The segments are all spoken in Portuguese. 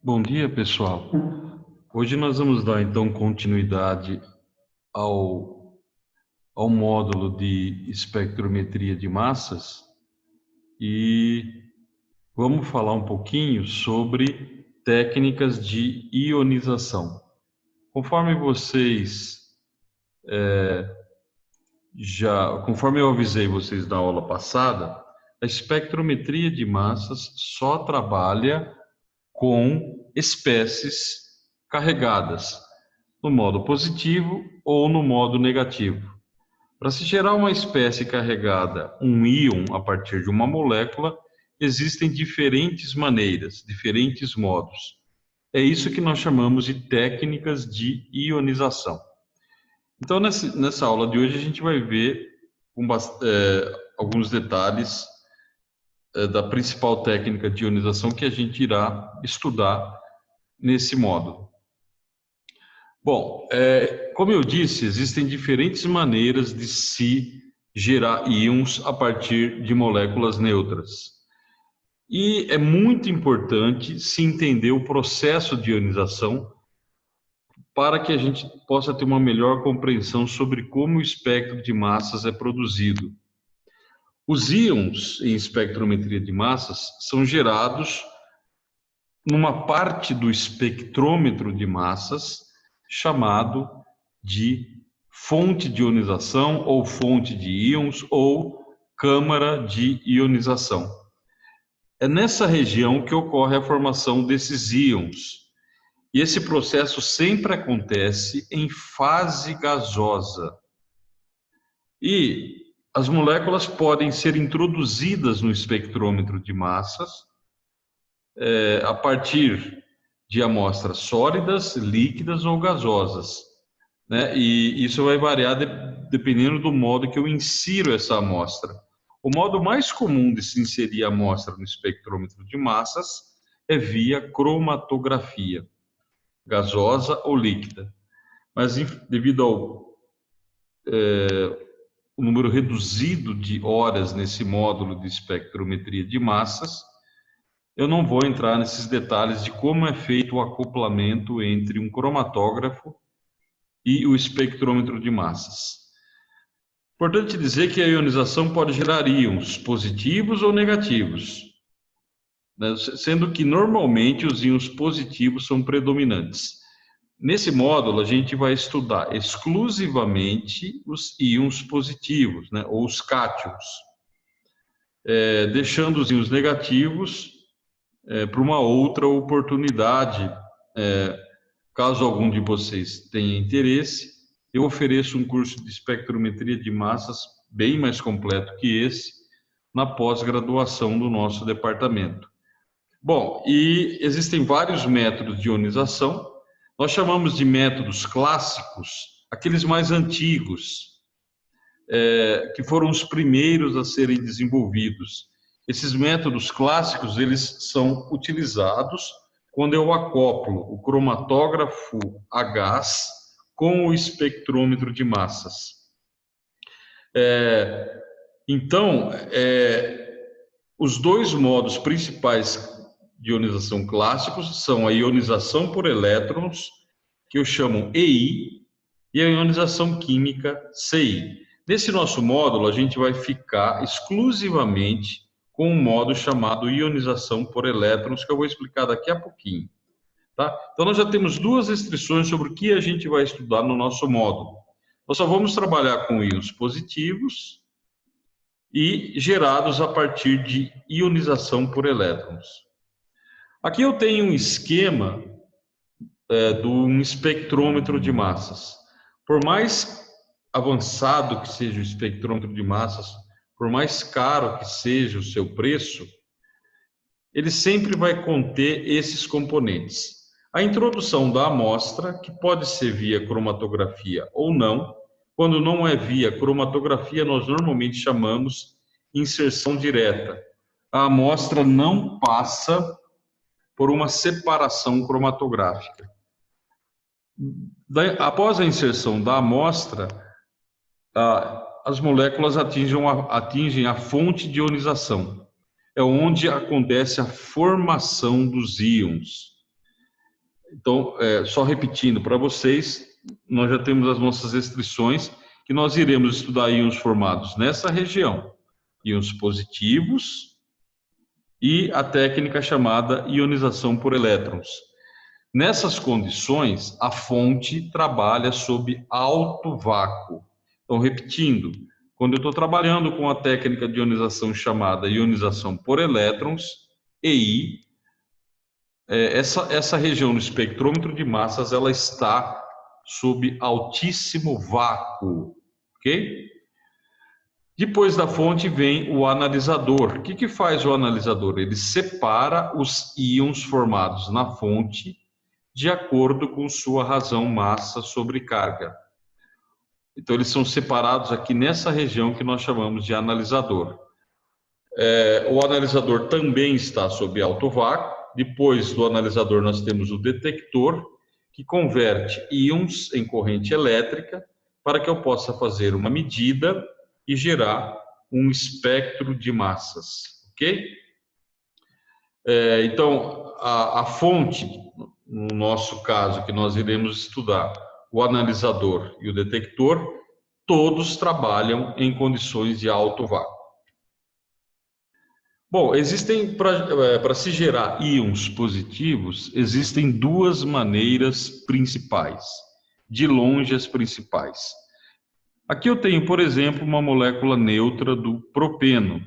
Bom dia, pessoal. Hoje nós vamos dar então continuidade ao, ao módulo de espectrometria de massas e vamos falar um pouquinho sobre técnicas de ionização. Conforme conforme eu avisei vocês na aula passada, a espectrometria de massas só trabalha com espécies carregadas no modo positivo ou no modo negativo. Para se gerar uma espécie carregada, um íon, a partir de uma molécula, existem diferentes maneiras, diferentes modos. É isso que nós chamamos de técnicas de ionização. Então, nessa aula de hoje, a gente vai ver alguns detalhes da principal técnica de ionização que a gente irá estudar nesse módulo. Bom, como eu disse, existem diferentes maneiras de se gerar íons a partir de moléculas neutras. E é muito importante se entender o processo de ionização para que a gente possa ter uma melhor compreensão sobre como o espectro de massas é produzido. Os íons em espectrometria de massas são gerados numa parte do espectrômetro de massas chamado de fonte de ionização ou fonte de íons ou câmara de ionização. É nessa região que ocorre a formação desses íons. E esse processo sempre acontece em fase gasosa. E as moléculas podem ser introduzidas no espectrômetro de massas a partir de amostras sólidas, líquidas ou gasosas, né? E isso vai variar dependendo do modo que eu insiro essa amostra. O modo mais comum de se inserir a amostra no espectrômetro de massas é via cromatografia, gasosa ou líquida. Mas devido ao número reduzido de horas nesse módulo de espectrometria de massas, eu não vou entrar nesses detalhes de como é feito o acoplamento entre um cromatógrafo e o espectrômetro de massas. Importante dizer que a ionização pode gerar íons positivos ou negativos, né? Sendo que normalmente os íons positivos são predominantes. Nesse módulo, a gente vai estudar exclusivamente os íons positivos, né, ou os cátions, deixando os íons negativos para uma outra oportunidade. Caso algum de vocês tenha interesse, eu ofereço um curso de espectrometria de massas bem mais completo que esse, na pós-graduação do nosso departamento. Bom, e existem vários métodos de ionização. Nós chamamos de métodos clássicos, aqueles mais antigos, que foram os primeiros a serem desenvolvidos. Esses métodos clássicos, eles são utilizados quando eu acoplo o cromatógrafo a gás com o espectrômetro de massas. Então, os dois modos principais de ionização clássicos são a ionização por elétrons, que eu chamo EI, e a ionização química CI. Nesse nosso módulo, a gente vai ficar exclusivamente com um modo chamado ionização por elétrons, que eu vou explicar daqui a pouquinho. Tá? Então, nós já temos duas restrições sobre o que a gente vai estudar no nosso módulo. Nós só vamos trabalhar com íons positivos e gerados a partir de ionização por elétrons. Aqui eu tenho um esquema de um espectrômetro de massas. Por mais avançado que seja o espectrômetro de massas, por mais caro que seja o seu preço, ele sempre vai conter esses componentes. A introdução da amostra, que pode ser via cromatografia ou não. Quando não é via cromatografia, nós normalmente chamamos inserção direta. A amostra não passa por uma separação cromatográfica. Após a inserção da amostra, as moléculas atingem a fonte de ionização. É onde acontece a formação dos íons. Então, só repetindo para vocês, nós já temos as nossas restrições, que nós iremos estudar íons formados nessa região, íons positivos e a técnica chamada ionização por elétrons. Nessas condições, a fonte trabalha sob alto vácuo. Então, repetindo, quando eu estou trabalhando com a técnica de ionização chamada ionização por elétrons, EI, essa região no espectrômetro de massas, ela está sob altíssimo vácuo, ok? Depois da fonte vem o analisador. O que faz o analisador? Ele separa os íons formados na fonte de acordo com sua razão massa sobre carga. Então, eles são separados aqui nessa região que nós chamamos de analisador. O analisador também está sob alto vácuo. Depois do analisador, nós temos o detector, que converte íons em corrente elétrica para que eu possa fazer uma medida e gerar um espectro de massas, ok? Então, a fonte, no nosso caso, que nós iremos estudar, o analisador e o detector, todos trabalham em condições de alto vácuo. Bom, para se gerar íons positivos, existem duas maneiras principais, de longe as principais. Aqui eu tenho, por exemplo, uma molécula neutra do propeno.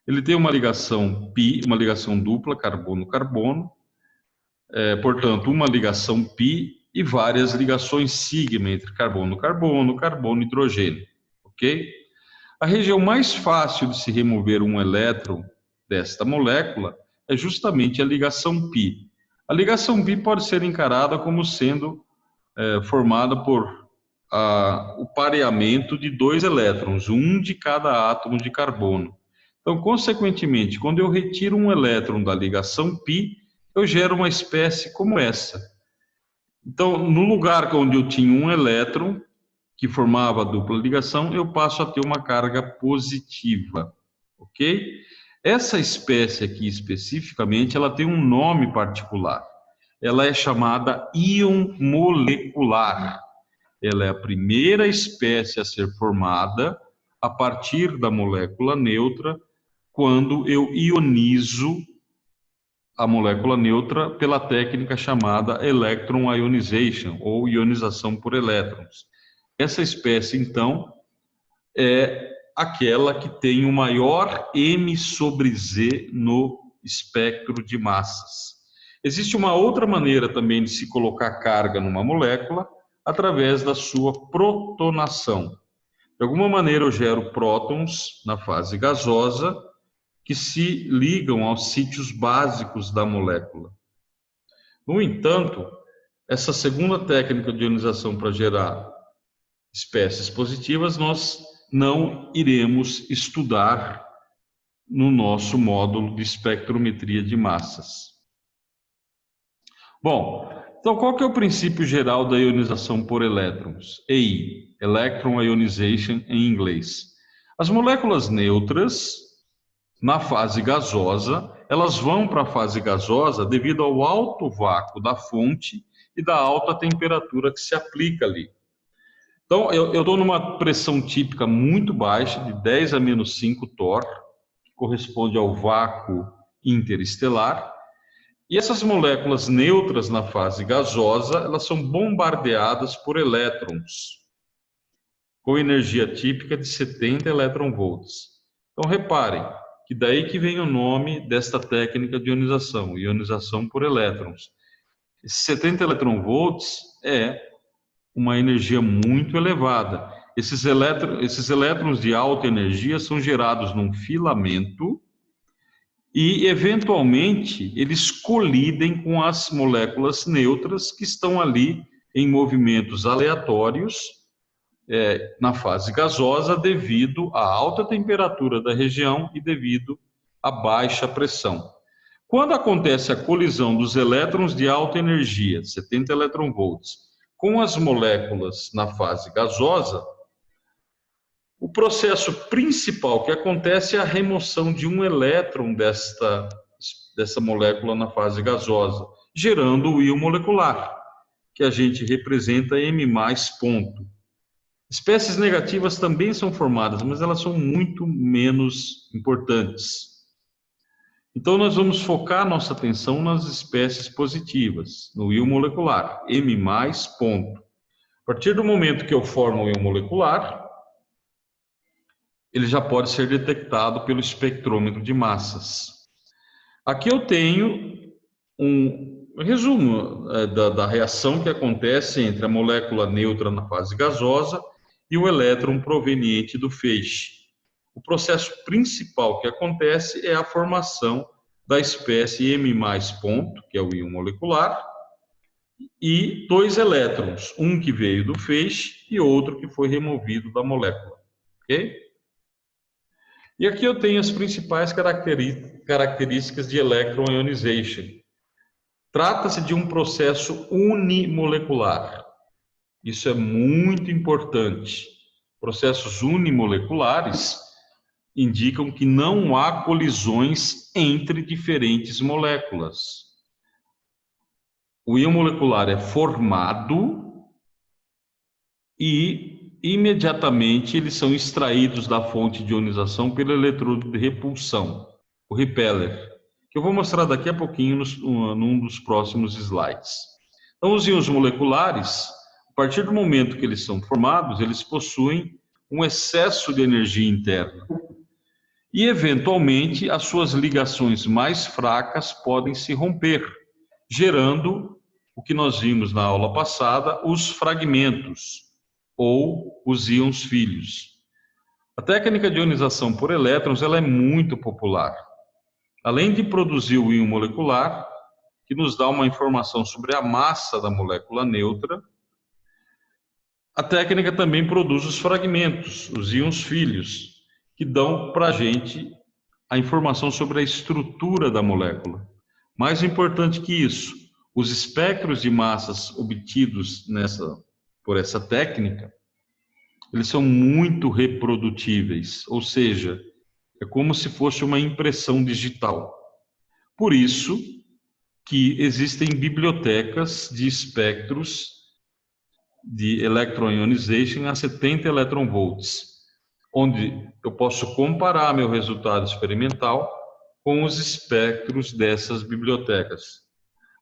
Ele tem uma ligação pi, uma ligação dupla, carbono-carbono, portanto, uma ligação pi e várias ligações sigma entre carbono-carbono, carbono-hidrogênio, ok? A região mais fácil de se remover um elétron desta molécula é justamente a ligação pi. A ligação pi pode ser encarada como sendo formada por o pareamento de dois elétrons, um de cada átomo de carbono. Então, consequentemente, quando eu retiro um elétron da ligação pi, eu gero uma espécie como essa. Então, no lugar onde eu tinha um elétron que formava a dupla ligação, eu passo a ter uma carga positiva, ok? Essa espécie aqui especificamente, ela tem um nome particular. Ela é chamada íon molecular. Ela é a primeira espécie a ser formada a partir da molécula neutra quando eu ionizo a molécula neutra pela técnica chamada electron ionization ou ionização por elétrons. Essa espécie, então, é aquela que tem o maior M sobre Z no espectro de massas. Existe uma outra maneira também de se colocar carga numa molécula, através da sua protonação. De alguma maneira eu gero prótons na fase gasosa que se ligam aos sítios básicos da molécula. No entanto, essa segunda técnica de ionização para gerar espécies positivas nós não iremos estudar no nosso módulo de espectrometria de massas. Bom, então qual que é o princípio geral da ionização por elétrons? EI, Electron Ionization em inglês. As moléculas neutras, na fase gasosa, elas vão para a fase gasosa devido ao alto vácuo da fonte e da alta temperatura que se aplica ali. Então, eu estou numa pressão típica muito baixa, de 10 a menos 5 torr, que corresponde ao vácuo interestelar. E essas moléculas neutras na fase gasosa, elas são bombardeadas por elétrons, com energia típica de 70 elétron-volts. Então, reparem que daí que vem o nome desta técnica de ionização, ionização por elétrons. Esses 70 elétron-volts é uma energia muito elevada. Esses elétrons de alta energia são gerados num filamento e, eventualmente, eles colidem com as moléculas neutras que estão ali em movimentos aleatórios na fase gasosa devido à alta temperatura da região e devido à baixa pressão. Quando acontece a colisão dos elétrons de alta energia, 70 elétron-volts, com as moléculas na fase gasosa, o processo principal que acontece é a remoção de um elétron dessa molécula na fase gasosa. gerando o íon molecular, que a gente representa M+, ponto. Espécies negativas também são formadas, mas elas são muito menos importantes. Então, nós vamos focar nossa atenção nas espécies positivas, no íon molecular, M+, ponto. A partir do momento que eu formo o íon molecular, ele já pode ser detectado pelo espectrômetro de massas. Aqui eu tenho um resumo da reação que acontece entre a molécula neutra na fase gasosa e o elétron proveniente do feixe. O processo principal que acontece é a formação da espécie M+, ponto, que é o íon molecular, e 2 elétrons, um que veio do feixe e outro que foi removido da molécula. Ok? E aqui eu tenho as principais características de electron ionization. Trata-se de um processo unimolecular. Isso é muito importante. Processos unimoleculares indicam que não há colisões entre diferentes moléculas. O íon molecular é formado e imediatamente eles são extraídos da fonte de ionização pelo eletrodo de repulsão, o repeller, que eu vou mostrar daqui a pouquinho num dos próximos slides. Então, os íons moleculares, a partir do momento que eles são formados, eles possuem um excesso de energia interna. E, eventualmente, as suas ligações mais fracas podem se romper, gerando o que nós vimos na aula passada, os fragmentos, ou os íons filhos. A técnica de ionização por elétrons ela é muito popular. Além de produzir o íon molecular, que nos dá uma informação sobre a massa da molécula neutra, a técnica também produz os fragmentos, os íons filhos, que dão para a gente a informação sobre a estrutura da molécula. Mais importante que isso, os espectros de massas obtidos por essa técnica, eles são muito reprodutíveis, ou seja, é como se fosse uma impressão digital. Por isso que existem bibliotecas de espectros de electron ionization a 70 electron volts, onde eu posso comparar meu resultado experimental com os espectros dessas bibliotecas.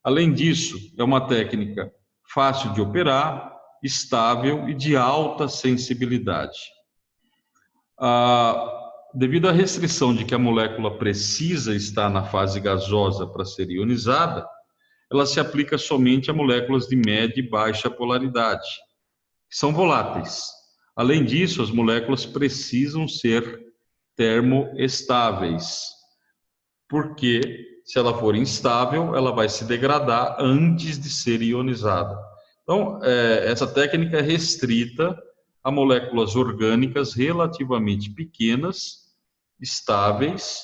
Além disso, é uma técnica fácil de operar, estável e de alta sensibilidade. Devido à restrição de que a molécula precisa estar na fase gasosa para ser ionizada, ela se aplica somente a moléculas de média e baixa polaridade, que são voláteis. Além disso, as moléculas precisam ser termoestáveis, porque se ela for instável, ela vai se degradar antes de ser ionizada. Então, essa técnica é restrita a moléculas orgânicas relativamente pequenas, estáveis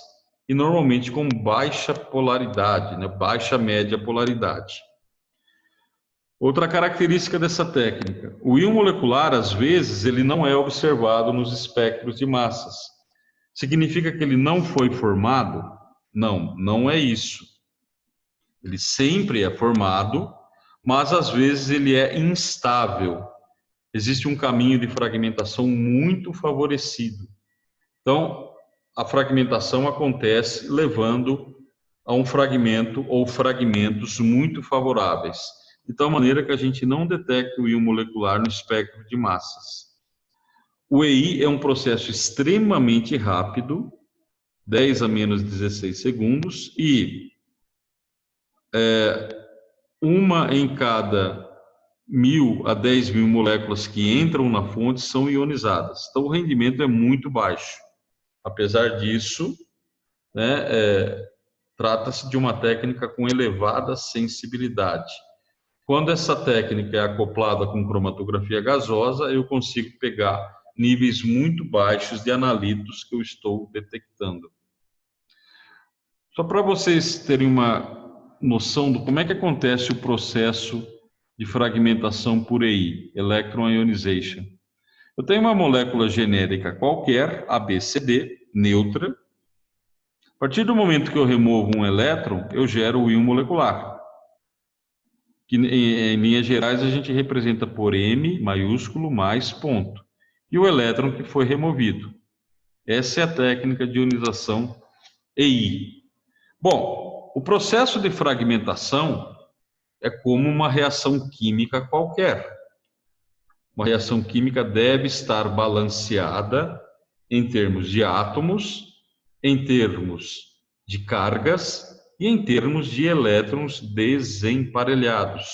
e normalmente com baixa polaridade, né? Baixa média polaridade. Outra característica dessa técnica, o íon molecular, às vezes, ele não é observado nos espectros de massas. Significa que ele não foi formado? Não, não é isso. Ele sempre é formado, mas às vezes ele é instável. Existe um caminho de fragmentação muito favorecido. Então, a fragmentação acontece levando a um fragmento ou fragmentos muito favoráveis, de tal maneira que a gente não detecta o íon molecular no espectro de massas. O EI é um processo extremamente rápido, 10 a menos 16 segundos, e uma em cada 1.000 a 10.000 moléculas que entram na fonte são ionizadas. Então, o rendimento é muito baixo. Apesar disso, trata-se de uma técnica com elevada sensibilidade. Quando essa técnica é acoplada com cromatografia gasosa, eu consigo pegar níveis muito baixos de analitos que eu estou detectando. Só para vocês terem uma noção de como é que acontece o processo de fragmentação por EI, Electron Ionization. Eu tenho uma molécula genérica qualquer, ABCD, neutra. A partir do momento que eu removo um elétron, eu gero o íon molecular. que em linhas gerais a gente representa por M maiúsculo mais ponto, e o elétron que foi removido. Essa é a técnica de ionização EI. Bom, o processo de fragmentação é como uma reação química qualquer. Uma reação química deve estar balanceada em termos de átomos, em termos de cargas e em termos de elétrons desemparelhados.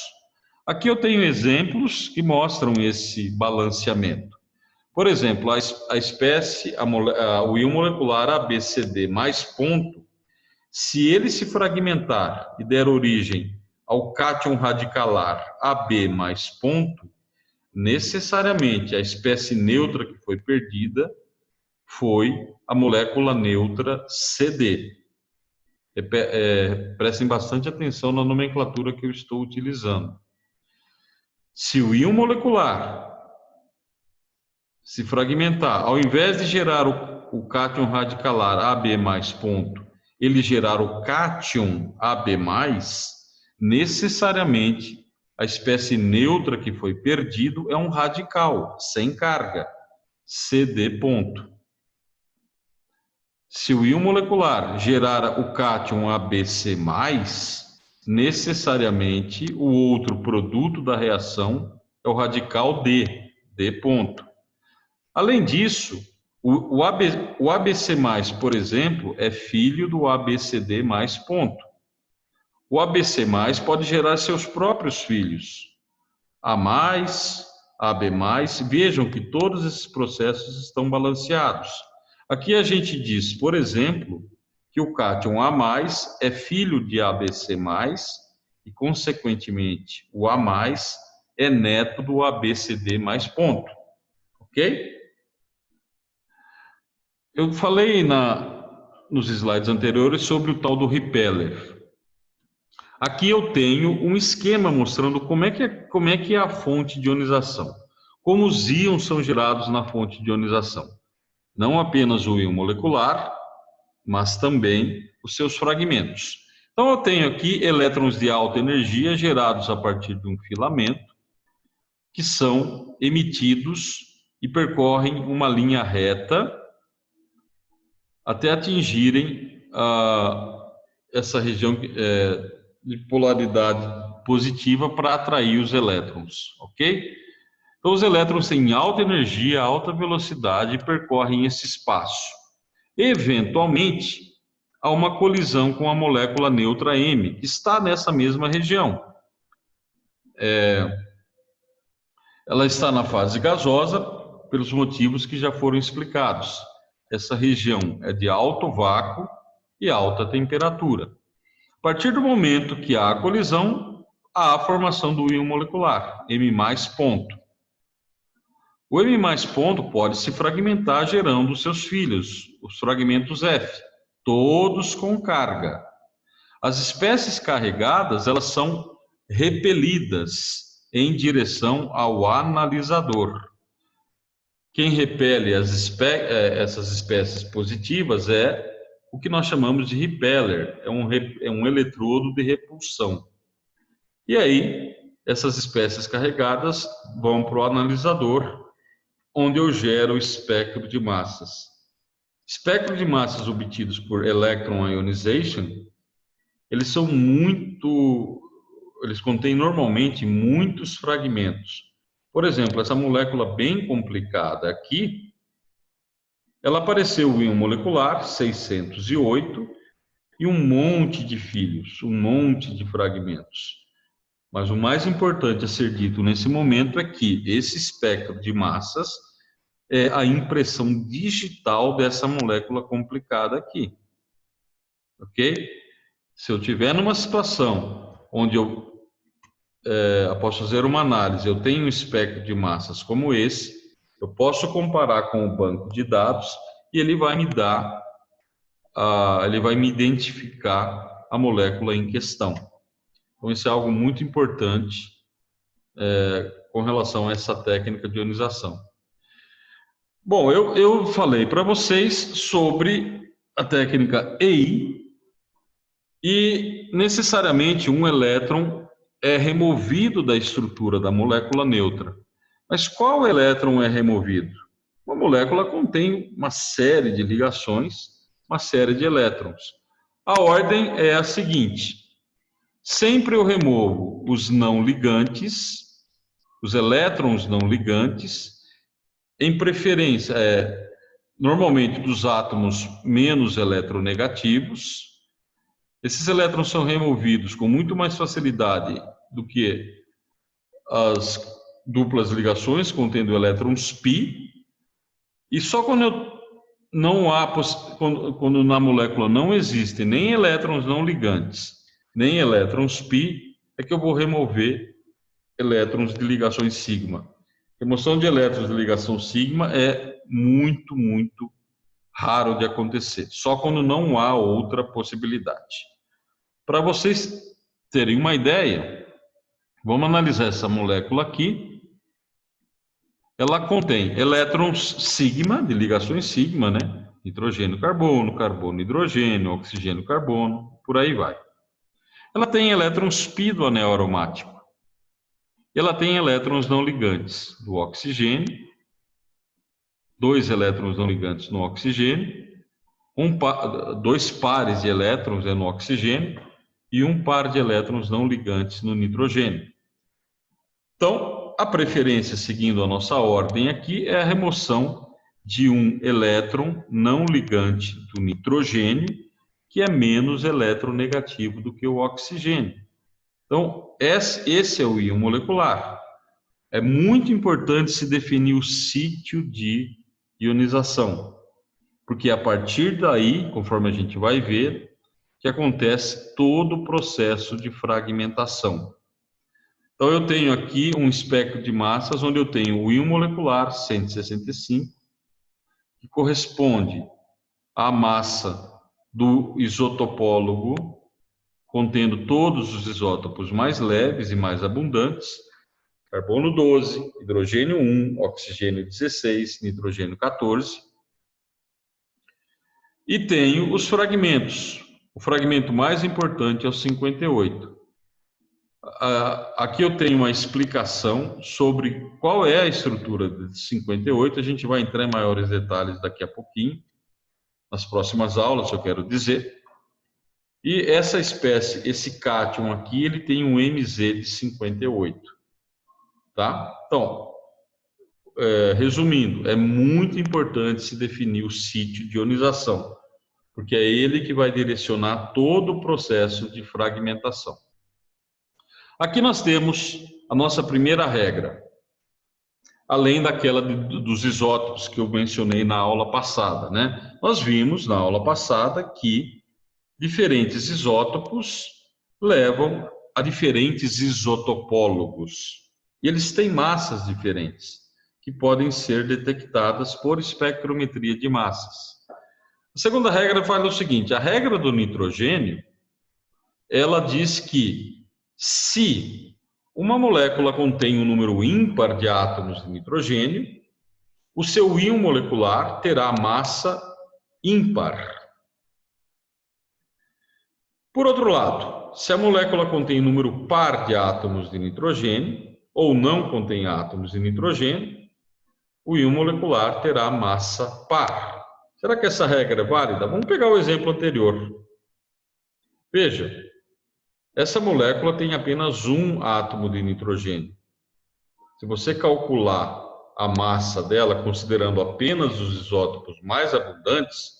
Aqui eu tenho exemplos que mostram esse balanceamento. Por exemplo, a espécie, o íon molecular ABCD mais ponto, se ele se fragmentar e der origem ao cátion radicalar AB mais ponto, necessariamente a espécie neutra que foi perdida foi a molécula neutra CD. Prestem bastante atenção na nomenclatura que eu estou utilizando. Se o íon molecular se fragmentar, ao invés de gerar o cátion radicalar AB mais ponto, ele gerar o cátion AB mais, necessariamente a espécie neutra que foi perdido é um radical, sem carga, CD ponto. Se o íon molecular gerar o cátion ABC+, necessariamente o outro produto da reação é o radical D, D ponto. Além disso, o ABC+, por exemplo, é filho do ABCD mais ponto. O ABC+, pode gerar seus próprios filhos. A+, AB+, vejam que todos esses processos estão balanceados. Aqui a gente diz, por exemplo, que o cátion A+, é filho de ABC+, e, consequentemente, o A+, é neto do ABCD mais ponto. Ok? Eu falei nos slides anteriores sobre o tal do repeller. Aqui eu tenho um esquema mostrando como é que é a fonte de ionização. Como os íons são gerados na fonte de ionização. Não apenas o íon molecular, mas também os seus fragmentos. Então eu tenho aqui elétrons de alta energia gerados a partir de um filamento, que são emitidos e percorrem uma linha reta até atingirem essa região de polaridade positiva para atrair os elétrons, ok? Então, os elétrons têm alta energia, alta velocidade e percorrem esse espaço. Eventualmente, há uma colisão com a molécula neutra M, que está nessa mesma região. Ela está na fase gasosa, pelos motivos que já foram explicados. Essa região é de alto vácuo e alta temperatura. A partir do momento que há a colisão, há a formação do íon molecular, M+, ponto. O M+, ponto pode se fragmentar gerando seus filhos, os fragmentos F, todos com carga. As espécies carregadas, elas são repelidas em direção ao analisador. Quem repele essas espécies positivas é o que nós chamamos de repeller, é um eletrodo de repulsão. E aí, essas espécies carregadas vão para o analisador, onde eu gero o espectro de massas. Espectro de massas obtidos por electron ionization, eles contêm normalmente muitos fragmentos. Por exemplo, essa molécula bem complicada aqui, ela apareceu o íon molecular 608 e um monte de filhos, um monte de fragmentos. Mas o mais importante a ser dito nesse momento é que esse espectro de massas é a impressão digital dessa molécula complicada aqui. Ok? Se eu estiver numa situação onde eu posso fazer uma análise, eu tenho um espectro de massas como esse, eu posso comparar com o banco de dados e ele vai me dar, ele vai me identificar a molécula em questão. Então, isso é algo muito importante com relação a essa técnica de ionização. Bom, eu falei para vocês sobre a técnica EI e necessariamente um elétron é removido da estrutura da molécula neutra. Mas qual elétron é removido? Uma molécula contém uma série de ligações, uma série de elétrons. A ordem é a seguinte: sempre eu removo os não ligantes, os elétrons não ligantes, em preferência, normalmente dos átomos menos eletronegativos. Esses elétrons são removidos com muito mais facilidade do que as duplas ligações contendo elétrons π, e só quando na molécula não existem nem elétrons não ligantes, nem elétrons π, é que eu vou remover elétrons de ligações sigma. Remoção de elétrons de ligação sigma é muito, muito raro de acontecer, só quando não há outra possibilidade. Para vocês terem uma ideia, vamos analisar essa molécula aqui. Ela contém elétrons sigma, de ligações sigma, né? Nitrogênio, carbono, carbono, hidrogênio, oxigênio, carbono, por aí vai. Ela tem elétrons π do anel aromático. Ela tem elétrons não ligantes do oxigênio, 2 elétrons não ligantes no oxigênio, 2 pares de elétrons no oxigênio e 1 par de elétrons não ligantes no nitrogênio. Então, a preferência, seguindo a nossa ordem aqui, é a remoção de um elétron não ligante do nitrogênio, que é menos eletronegativo do que o oxigênio. Então, esse é o íon molecular. É muito importante se definir o sítio de ionização, porque a partir daí, conforme a gente vai ver, que acontece todo o processo de fragmentação. Então, eu tenho aqui um espectro de massas onde eu tenho o íon molecular 165, que corresponde à massa do isotopólogo, contendo todos os isótopos mais leves e mais abundantes, carbono 12, hidrogênio 1, oxigênio 16, nitrogênio 14. E tenho os fragmentos. O fragmento mais importante é o 58. Aqui eu tenho uma explicação sobre qual é a estrutura de 58. A gente vai entrar em maiores detalhes daqui a pouquinho, nas próximas aulas, eu quero dizer. E essa espécie, esse cátion aqui, ele tem um MZ de 58. Tá? Então, resumindo, é muito importante se definir o sítio de ionização, porque é ele que vai direcionar todo o processo de fragmentação. Aqui nós temos a nossa primeira regra, além daquela dos isótopos que eu mencionei na aula passada, né? Nós vimos na aula passada que diferentes isótopos levam a diferentes isotopólogos. E eles têm massas diferentes, que podem ser detectadas por espectrometria de massas. A segunda regra fala o seguinte: a regra do nitrogênio, ela diz que se uma molécula contém um número ímpar de átomos de nitrogênio, o seu íon molecular terá massa ímpar. Por outro lado, se a molécula contém um número par de átomos de nitrogênio, ou não contém átomos de nitrogênio, o íon molecular terá massa par. Será que essa regra é válida? Vamos pegar o exemplo anterior. Veja, essa molécula tem apenas um átomo de nitrogênio. Se você calcular a massa dela, considerando apenas os isótopos mais abundantes,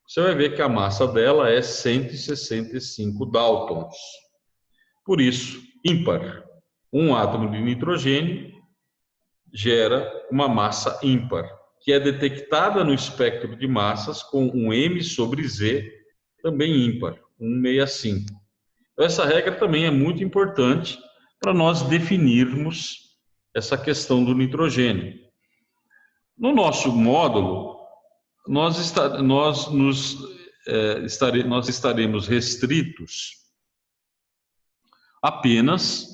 você vai ver que a massa dela é 165 Daltons. Por isso, ímpar. Um átomo de nitrogênio gera uma massa ímpar, que é detectada no espectro de massas com um M sobre Z, também ímpar, 165. Então, essa regra também é muito importante para nós definirmos essa questão do nitrogênio. No nosso módulo, nós estaremos restritos apenas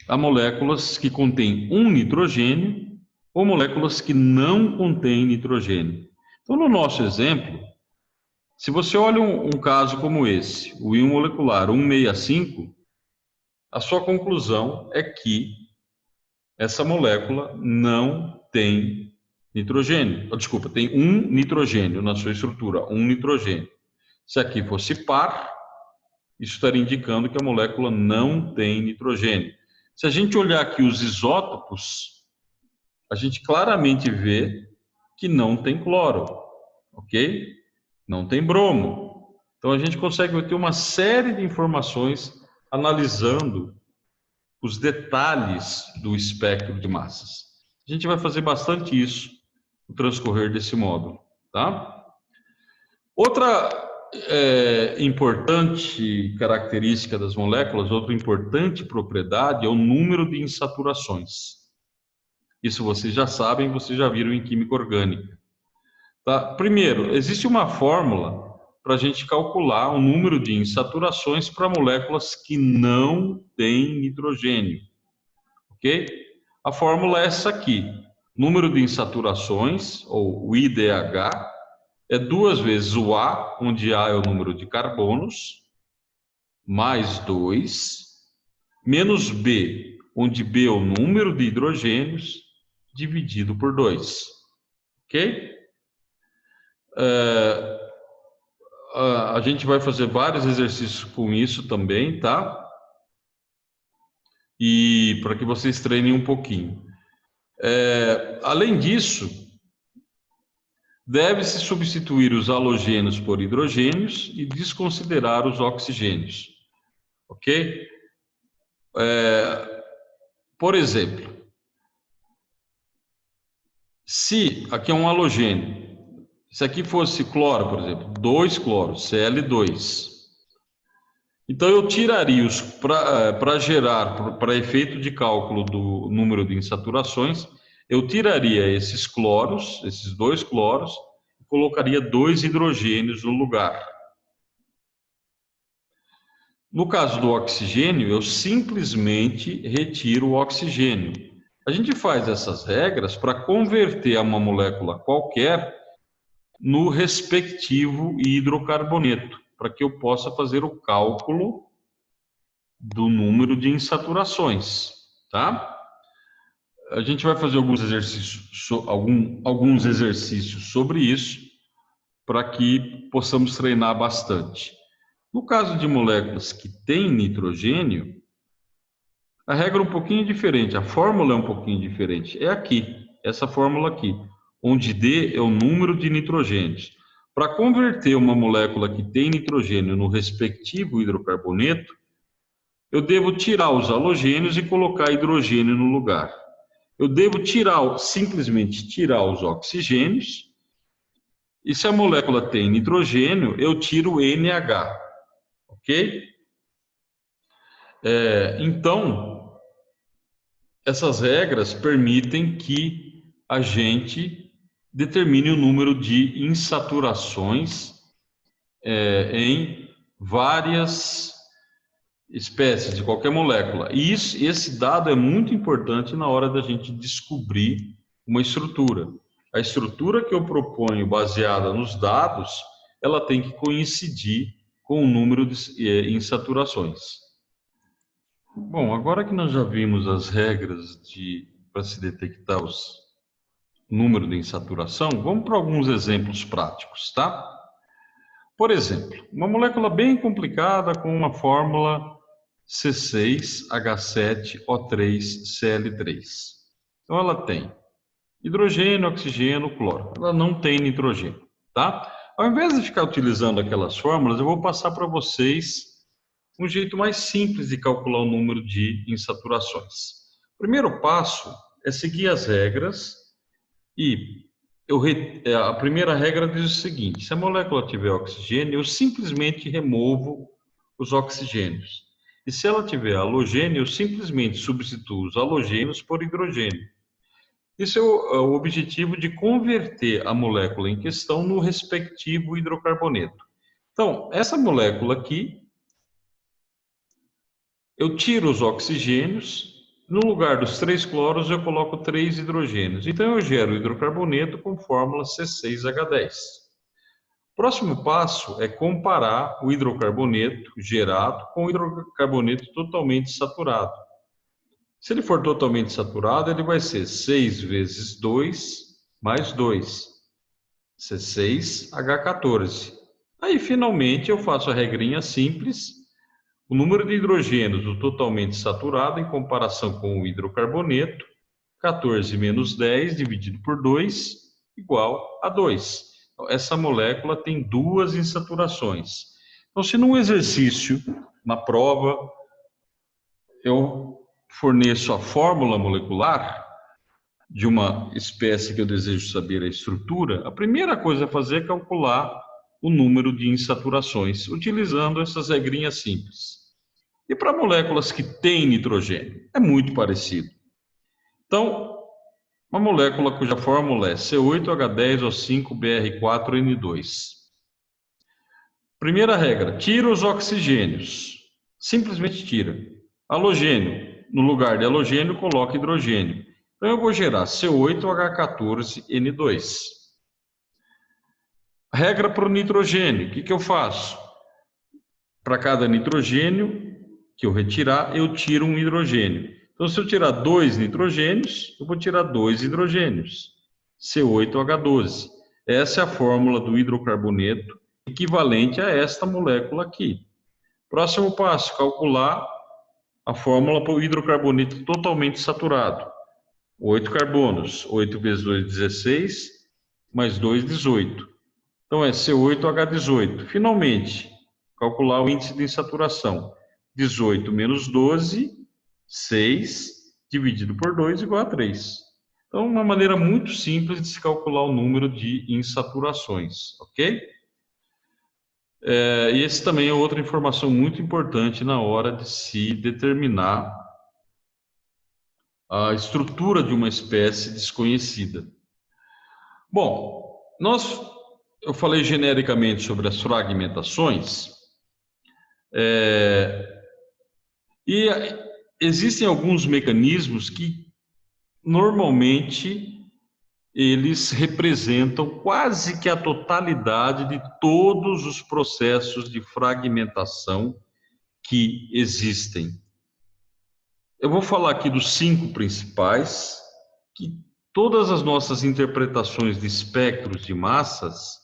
a moléculas que contêm um nitrogênio ou moléculas que não contêm nitrogênio. Então, no nosso exemplo, se você olha um caso como esse, o íon molecular 165, a sua conclusão é que essa molécula não tem nitrogênio. Desculpa, tem um nitrogênio na sua estrutura, um nitrogênio. Se aqui fosse par, isso estaria indicando que a molécula não tem nitrogênio. Se a gente olhar aqui os isótopos, a gente claramente vê que não tem cloro, ok? Não tem bromo. Então a gente consegue ter uma série de informações analisando os detalhes do espectro de massas. A gente vai fazer bastante isso no transcorrer desse módulo, tá? Outra importante característica das moléculas, outra importante propriedade é o número de insaturações. Isso vocês já sabem, vocês já viram em química orgânica. Tá? Primeiro, existe uma fórmula para a gente calcular o número de insaturações para moléculas que não têm nitrogênio. Ok? A fórmula é essa aqui. Número de insaturações, ou o IDH, é 2 vezes o A, onde A é o número de carbonos, mais 2, menos B, onde B é o número de hidrogênios, dividido por 2. Ok? A gente vai fazer vários exercícios com isso também, tá? E para que vocês treinem um pouquinho. Além disso, deve-se substituir os halogênios por hidrogênios e desconsiderar os oxigênios. Ok? Por exemplo, se aqui é um halogênio, se aqui fosse cloro, por exemplo, 2 cloros, Cl2. Então eu tiraria os para gerar, para efeito de cálculo do número de insaturações, eu tiraria esses cloros, esses 2 cloros, e colocaria 2 hidrogênios no lugar. No caso do oxigênio, eu simplesmente retiro o oxigênio. A gente faz essas regras para converter uma molécula qualquer no respectivo hidrocarboneto, para que eu possa fazer o cálculo do número de insaturações, tá? A gente vai fazer alguns exercícios sobre isso, para que possamos treinar bastante. No caso de moléculas que têm nitrogênio, a regra é um pouquinho diferente, a fórmula é um pouquinho diferente. É aqui, essa fórmula aqui, onde D é o número de nitrogênios. Para converter uma molécula que tem nitrogênio no respectivo hidrocarboneto, eu devo tirar os halogênios e colocar hidrogênio no lugar. Eu devo simplesmente tirar os oxigênios, e se a molécula tem nitrogênio, eu tiro o NH, ok? Então, essas regras permitem que a gente determine o número de insaturações em várias espécies de qualquer molécula. E esse dado é muito importante na hora da gente descobrir uma estrutura. A estrutura que eu proponho baseada nos dados, ela tem que coincidir com o número de insaturações. Bom, agora que nós já vimos as regras para se detectar o número de insaturação, vamos para alguns exemplos práticos, tá? Por exemplo, uma molécula bem complicada com uma fórmula C6H7O3Cl3. Então ela tem hidrogênio, oxigênio, cloro. Ela não tem nitrogênio, tá? Ao invés de ficar utilizando aquelas fórmulas, eu vou passar para vocês um jeito mais simples de calcular o número de insaturações. O primeiro passo é seguir as regras e a primeira regra diz o seguinte: se a molécula tiver oxigênio, eu simplesmente removo os oxigênios. E se ela tiver halogênio, eu simplesmente substituo os halogênios por hidrogênio. Isso é o objetivo de converter a molécula em questão no respectivo hidrocarboneto. Então, essa molécula aqui, eu tiro os oxigênios, no lugar dos 3 cloros eu coloco 3 hidrogênios. Então eu gero o hidrocarboneto com fórmula C6H10. Próximo passo é comparar o hidrocarboneto gerado com o hidrocarboneto totalmente saturado. Se ele for totalmente saturado, ele vai ser 6 vezes 2 mais 2, C6H14. Aí, finalmente, eu faço a regrinha simples. O número de hidrogênios do totalmente saturado em comparação com o hidrocarboneto, 14 menos 10 dividido por 2, igual a 2. Então, essa molécula tem duas insaturações. Então, se num exercício, na prova, eu forneço a fórmula molecular de uma espécie que eu desejo saber a estrutura, a primeira coisa a fazer é calcular o número de insaturações, utilizando essas regrinhas simples. E para moléculas que têm nitrogênio, é muito parecido. Então, uma molécula cuja fórmula é C8H10O5Br4N2. Primeira regra, tira os oxigênios. Simplesmente tira. Halogênio. No lugar de halogênio, coloca hidrogênio. Então, eu vou gerar C8H14N2. Regra para o nitrogênio. O que eu faço? Para cada nitrogênio que eu retirar, eu tiro um hidrogênio. Então, se eu tirar 2 nitrogênios, eu vou tirar 2 hidrogênios. C8H12. Essa é a fórmula do hidrocarboneto equivalente a esta molécula aqui. Próximo passo, calcular a fórmula para o hidrocarboneto totalmente saturado. 8 carbonos, 8 vezes 2, 16, mais 2, 18. Então, é C8H18. Finalmente, calcular o índice de insaturação. 18 menos 12, 6, dividido por 2, igual a 3. Então, uma maneira muito simples de se calcular o número de insaturações, ok? E esse também é outra informação muito importante na hora de se determinar a estrutura de uma espécie desconhecida. Bom, eu falei genericamente sobre as fragmentações, e existem alguns mecanismos que normalmente eles representam quase que a totalidade de todos os processos de fragmentação que existem. Eu vou falar aqui dos 5 principais, que todas as nossas interpretações de espectros de massas,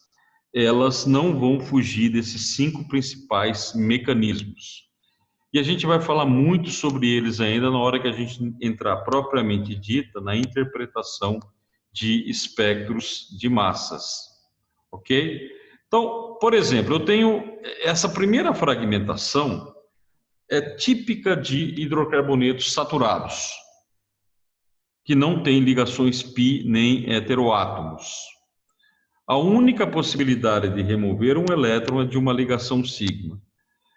elas não vão fugir desses 5 principais mecanismos. E a gente vai falar muito sobre eles ainda na hora que a gente entrar propriamente dita na interpretação de espectros de massas, ok? Então, por exemplo, eu tenho essa primeira fragmentação, é típica de hidrocarbonetos saturados, que não têm ligações pi nem heteroátomos. A única possibilidade de remover um elétron é de uma ligação sigma.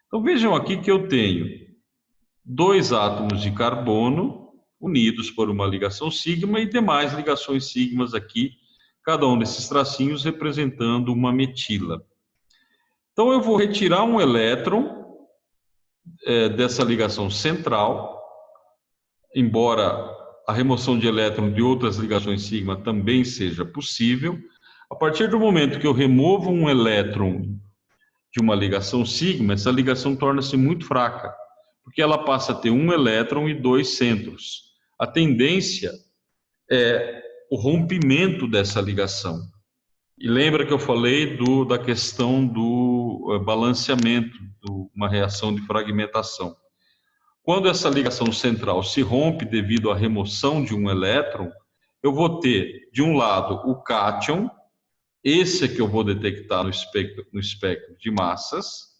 Então vejam aqui que eu tenho 2 átomos de carbono unidos por uma ligação sigma e demais ligações sigmas aqui, cada um desses tracinhos representando uma metila. Então eu vou retirar um elétron dessa ligação central, embora a remoção de elétron de outras ligações sigma também seja possível. A partir do momento que eu removo um elétron de uma ligação sigma, essa ligação torna-se muito fraca, porque ela passa a ter um elétron e 2 centros. A tendência é o rompimento dessa ligação. E lembra que eu falei da questão do balanceamento, de uma reação de fragmentação. Quando essa ligação central se rompe devido à remoção de um elétron, eu vou ter, de um lado, o cátion, esse é que eu vou detectar no espectro de massas,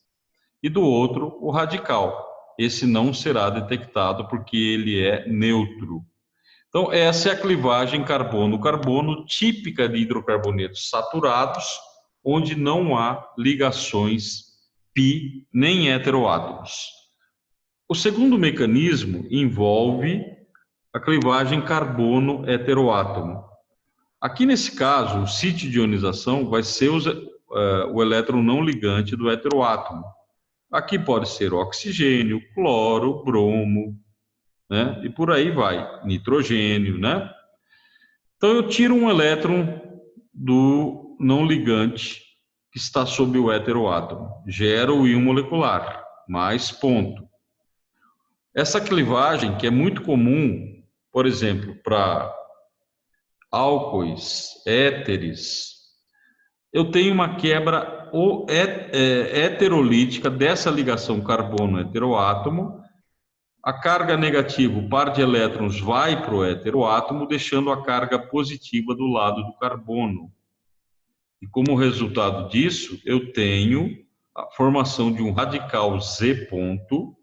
e do outro, o radical. Esse não será detectado porque ele é neutro. Então, essa é a clivagem carbono-carbono típica de hidrocarbonetos saturados, onde não há ligações pi nem heteroátomos. O segundo mecanismo envolve a clivagem carbono-heteroátomo. Aqui nesse caso, o sítio de ionização vai ser o elétron não ligante do heteroátomo. Aqui pode ser oxigênio, cloro, bromo, né? E por aí vai, nitrogênio, né? Então eu tiro um elétron do não ligante que está sob o heteroátomo. Gero o íon molecular, mais ponto. Essa clivagem, que é muito comum, por exemplo, para álcoois, éteres, eu tenho uma quebra heterolítica dessa ligação carbono-heteroátomo. A carga negativa, o par de elétrons, vai para o heteroátomo, deixando a carga positiva do lado do carbono. E como resultado disso, eu tenho a formação de um radical Z ponto,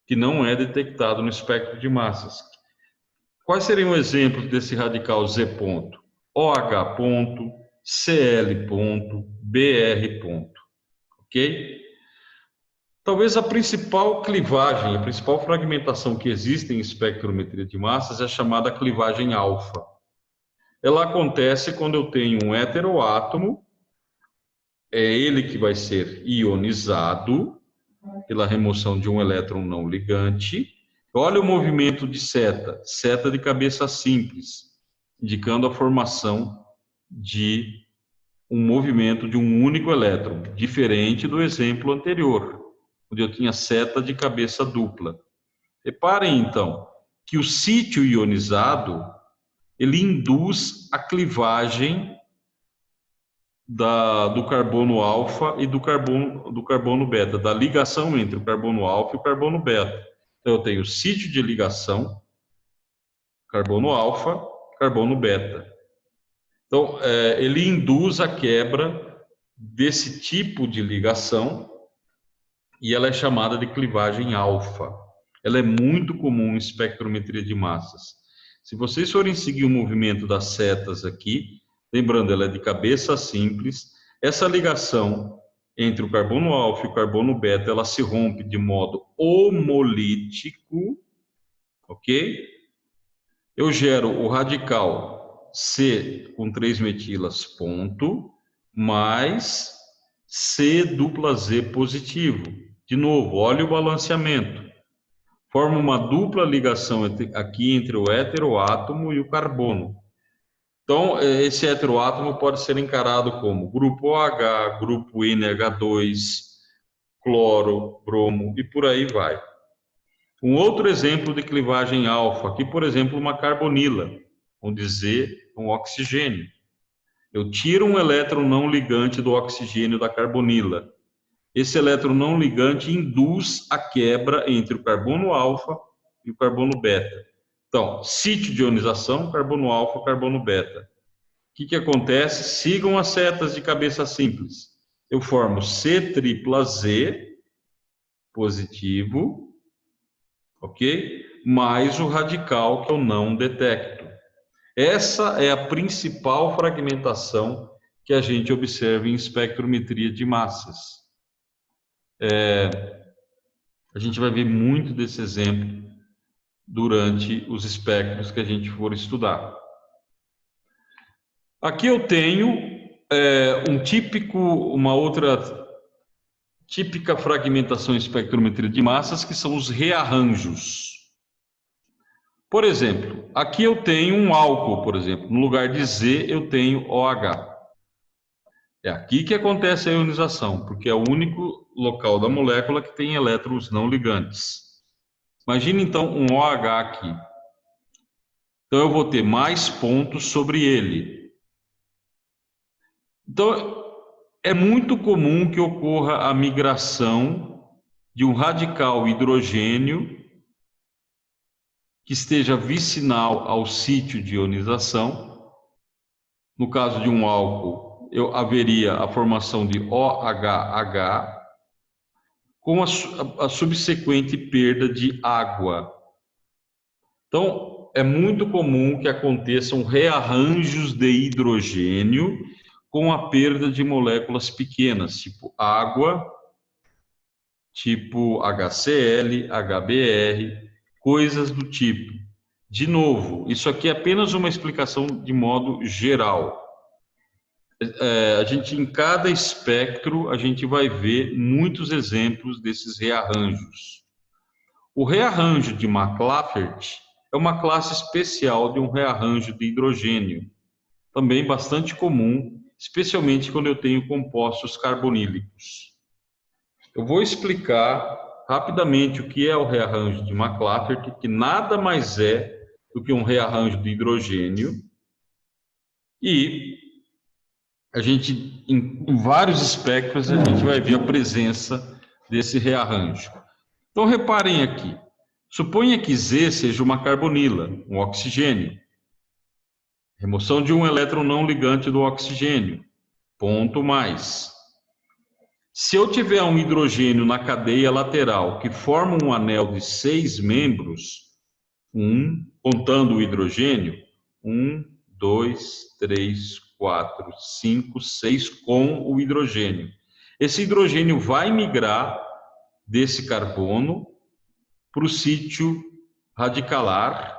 que não é detectado no espectro de massas. Quais seriam exemplos desse radical Z ponto? OH ponto, Cl ponto, Br ponto, ok? Talvez a principal clivagem, a principal fragmentação que existe em espectrometria de massas é a chamada clivagem alfa. Ela acontece quando eu tenho um heteroátomo, é ele que vai ser ionizado pela remoção de um elétron não ligante. Olha o movimento de seta de cabeça simples, indicando a formação de um movimento de um único elétron, diferente do exemplo anterior, onde eu tinha seta de cabeça dupla. Reparem, então, que o sítio ionizado, ele induz a clivagem do carbono alfa e do carbono beta, da ligação entre o carbono alfa e o carbono beta. Então, eu tenho sítio de ligação, carbono alfa, carbono beta. Então, ele induz a quebra desse tipo de ligação e ela é chamada de clivagem alfa. Ela é muito comum em espectrometria de massas. Se vocês forem seguir o movimento das setas aqui, lembrando, ela é de cabeça simples, essa ligação entre o carbono alfa e o carbono beta, ela se rompe de modo homolítico, ok? Eu gero o radical C com 3 metilas ponto, mais C dupla Z positivo. De novo, olha o balanceamento. Forma uma dupla ligação aqui entre o heteroátomo e o carbono. Então, esse heteroátomo pode ser encarado como grupo OH, grupo NH2, cloro, bromo e por aí vai. Um outro exemplo de clivagem alfa, aqui, por exemplo, uma carbonila, onde Z é um oxigênio. Eu tiro um elétron não ligante do oxigênio da carbonila. Esse elétron não ligante induz a quebra entre o carbono alfa e o carbono beta. Então, sítio de ionização, carbono alfa, carbono beta. O que acontece? Sigam as setas de cabeça simples. Eu formo C tripla Z positivo, ok? Mais o radical que eu não detecto. Essa é a principal fragmentação que a gente observa em espectrometria de massas. A gente vai ver muito desse exemplo durante os espectros que a gente for estudar. Aqui eu tenho uma outra típica fragmentação em espectrometria de massas, que são os rearranjos. Por exemplo, aqui eu tenho um álcool, por exemplo, no lugar de Z eu tenho OH. É aqui que acontece a ionização, porque é o único local da molécula que tem elétrons não ligantes. Imagine então um OH aqui. Então eu vou ter mais pontos sobre ele. Então é muito comum que ocorra a migração de um radical hidrogênio que esteja vicinal ao sítio de ionização. No caso de um álcool, haveria a formação de OHH com a subsequente perda de água. Então, é muito comum que aconteçam rearranjos de hidrogênio com a perda de moléculas pequenas, tipo água, tipo HCl, HBr, coisas do tipo. De novo, isso aqui é apenas uma explicação de modo geral. A gente, em cada espectro, a gente vai ver muitos exemplos desses rearranjos. O rearranjo de McLafferty é uma classe especial de um rearranjo de hidrogênio, também bastante comum especialmente quando eu tenho compostos carbonílicos. Eu vou explicar rapidamente o que é o rearranjo de McLafferty, que nada mais é do que um rearranjo de hidrogênio, e a gente, em vários espectros, a gente vai ver a presença desse rearranjo. Então, reparem aqui. Suponha que Z seja uma carbonila, um oxigênio. Remoção de um elétron não ligante do oxigênio. Ponto mais. Se eu tiver um hidrogênio na cadeia lateral que forma um anel de 6 membros, contando o hidrogênio, 1, 2, 3, 4, 5, 6 com o hidrogênio. Esse hidrogênio vai migrar desse carbono para o sítio radicalar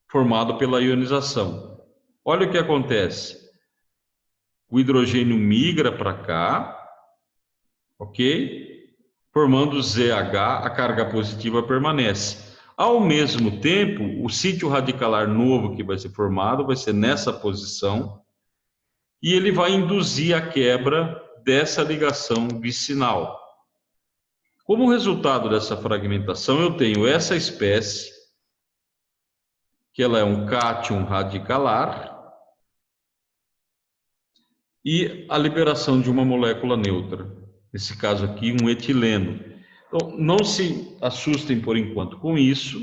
formado pela ionização. Olha o que acontece. O hidrogênio migra para cá, ok? Formando ZH, a carga positiva permanece. Ao mesmo tempo, o sítio radicalar novo que vai ser formado vai ser nessa posição e ele vai induzir a quebra dessa ligação vicinal. Como resultado dessa fragmentação, eu tenho essa espécie, que ela é um cátion radicalar, e a liberação de uma molécula neutra, nesse caso aqui, um etileno. Então, não se assustem por enquanto com isso,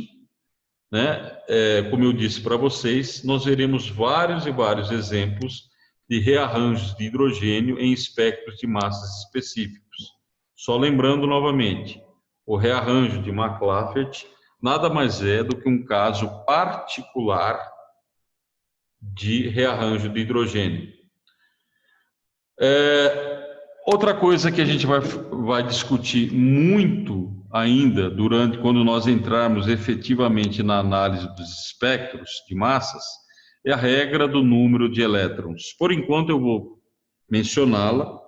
né? Como eu disse para vocês, nós veremos vários e vários exemplos de rearranjos de hidrogênio em espectros de massas específicos. Só lembrando novamente, o rearranjo de McLafferty nada mais é do que um caso particular de rearranjo de hidrogênio. Outra coisa que a gente vai discutir muito ainda quando nós entrarmos efetivamente na análise dos espectros de massas é a regra do número de elétrons. Por enquanto eu vou mencioná-la.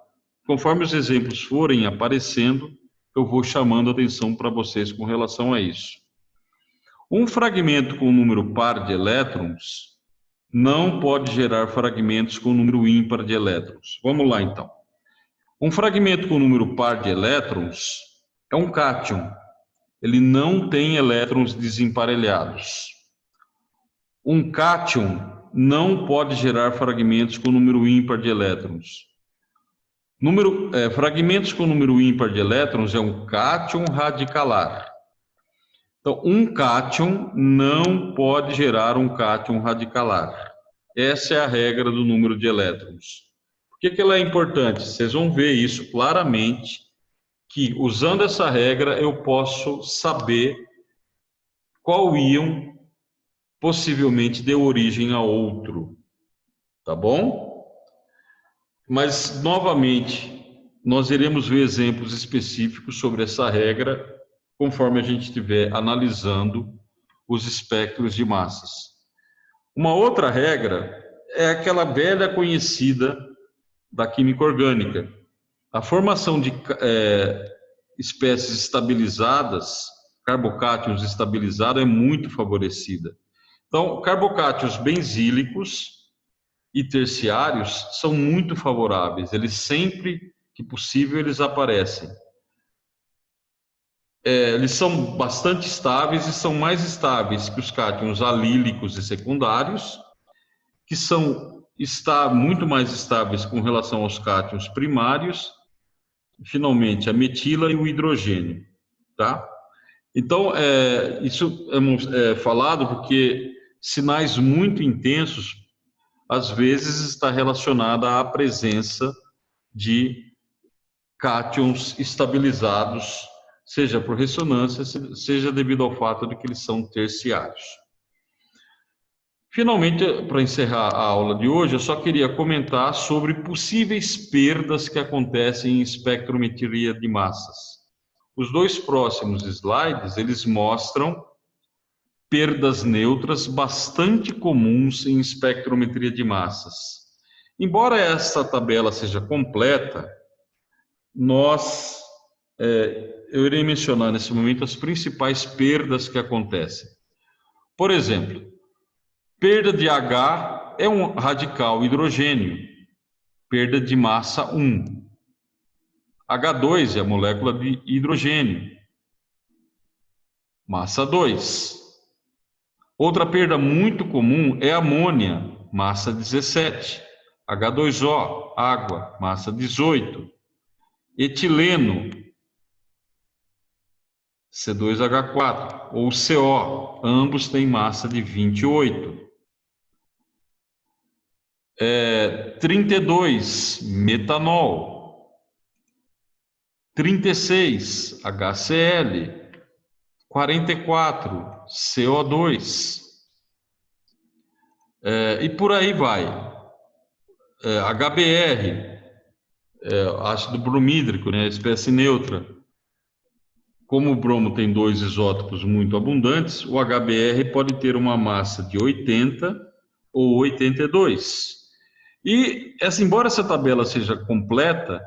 Conforme os exemplos forem aparecendo, eu vou chamando a atenção para vocês com relação a isso. Um fragmento com número par de elétrons não pode gerar fragmentos com número ímpar de elétrons. Vamos lá, então. Um fragmento com número par de elétrons é um cátion. Ele não tem elétrons desemparelhados. Um cátion não pode gerar fragmentos com número ímpar de elétrons. Fragmentos com número ímpar de elétrons é um cátion radicalar. Então, um cátion não pode gerar um cátion radicalar. Essa é a regra do número de elétrons. Por que ela é importante? Vocês vão ver isso claramente, que usando essa regra eu posso saber qual íon possivelmente deu origem a outro. Tá bom? Mas, novamente, nós iremos ver exemplos específicos sobre essa regra conforme a gente estiver analisando os espectros de massas. Uma outra regra é aquela velha conhecida da química orgânica. A formação de espécies estabilizadas, carbocátions estabilizados, é muito favorecida. Então, carbocátions benzílicos e terciários são muito favoráveis. Eles sempre que possível eles aparecem. Eles são bastante estáveis e são mais estáveis que os cátions alílicos e secundários, que são muito mais estáveis com relação aos cátions primários, e, finalmente, a metila e o hidrogênio, tá? Então, isso é falado porque sinais muito intensos, às vezes, está relacionada à presença de cátions estabilizados, seja por ressonância, seja devido ao fato de que eles são terciários. Finalmente, para encerrar a aula de hoje, eu só queria comentar sobre possíveis perdas que acontecem em espectrometria de massas. Os dois próximos slides, eles mostram perdas neutras bastante comuns em espectrometria de massas. Embora essa tabela seja completa, eu irei mencionar nesse momento as principais perdas que acontecem. Por exemplo, perda de H é um radical hidrogênio. perda de massa 1. H2 é a molécula de hidrogênio, massa 2. Outra perda muito comum é amônia, massa 17. H2O, água, massa 18. Etileno, C2H4, ou CO, ambos têm massa de 28. 32, metanol. 36, HCl. 44, CO2. E por aí vai. HBr, ácido bromídrico, né, espécie neutra. Como o bromo tem dois isótopos muito abundantes, o HBr pode ter uma massa de 80 ou 82. E, embora essa tabela seja completa,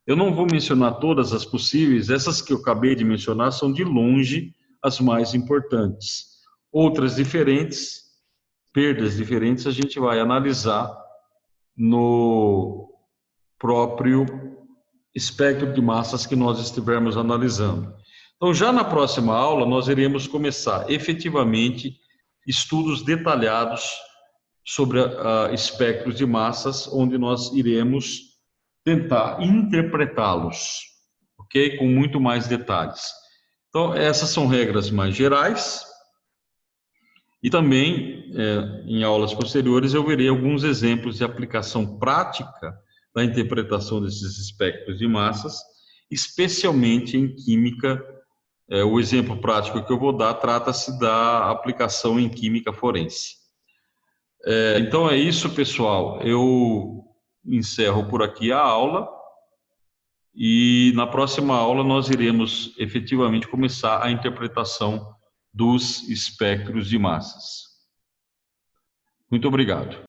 eu não vou mencionar todas as possíveis, essas que eu acabei de mencionar são de longe as mais importantes. Outras diferentes, perdas diferentes, a gente vai analisar no próprio espectro de massas que nós estivermos analisando. Então, já na próxima aula, nós iremos começar efetivamente estudos detalhados sobre espectros de massas, onde nós iremos tentar interpretá-los, ok? Com muito mais detalhes. Então, essas são regras mais gerais. E também, em aulas posteriores, eu verei alguns exemplos de aplicação prática da interpretação desses espectros de massas, especialmente em química. O exemplo prático que eu vou dar trata-se da aplicação em química forense. Então é isso, pessoal. Eu encerro por aqui a aula e na próxima aula nós iremos efetivamente começar a interpretação dos espectros de massas. Muito obrigado.